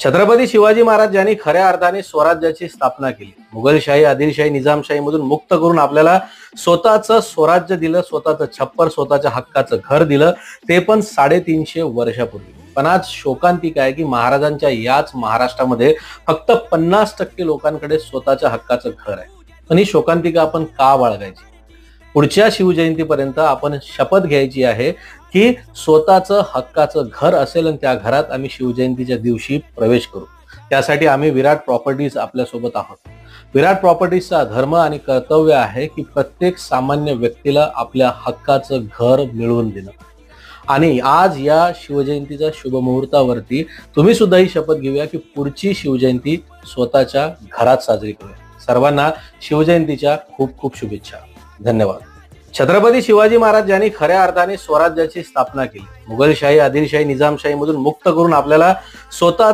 छत्रपती शिवाजी महाराज यांनी खऱ्या अर्थाने स्वराज्याची स्थापना केली. मुघलशाही, आदिलशाही, निजामशाही मधून मुक्त करून आपल्याला स्वतःचं स्वराज्य दिलं, स्वतःचं छप्पर, स्वतःच्या हक्काचं घर दिलं, ते पण 350 वर्षापूर्वी. पण आज शोकांतिक आहे की महाराजांच्या याच महाराष्ट्रामध्ये फक्त 50% लोकांकडे स्वतःच्या हक्काचं घर आहे. पण ही शोकांतिका आपण का बाळगायची? पुढच्या शिवजयंतीपर्यंत आपण शपथ घ्यायची आहे की स्वतःचं हक्काचं घर असेल आणि त्या घरात आम्ही शिवजयंतीच्या दिवशी प्रवेश करू. त्यासाठी आम्ही विराट प्रॉपर्टीज आपल्यासोबत आहोत. विराट प्रॉपर्टीजचा धर्म आणि कर्तव्य आहे की प्रत्येक सामान्य व्यक्तीला आपल्या हक्काचं घर मिळवून देणं. आणि आज या शिवजयंतीच्या शुभ मुहूर्तावरती तुम्ही सुद्धा ही शपथ घेऊया की पुढची शिवजयंती स्वतःच्या घरात साजरी करूया. सर्वांना शिवजयंतीच्या खूप खूप शुभेच्छा. धन्यवाद. छत्रपती शिवाजी महाराज यांनी खऱ्या अर्थाने स्वराज्याची स्थापना केली. मुघलशाही, आदिलशाही, निजामशाही मधून मुक्त करून आपल्याला स्वतः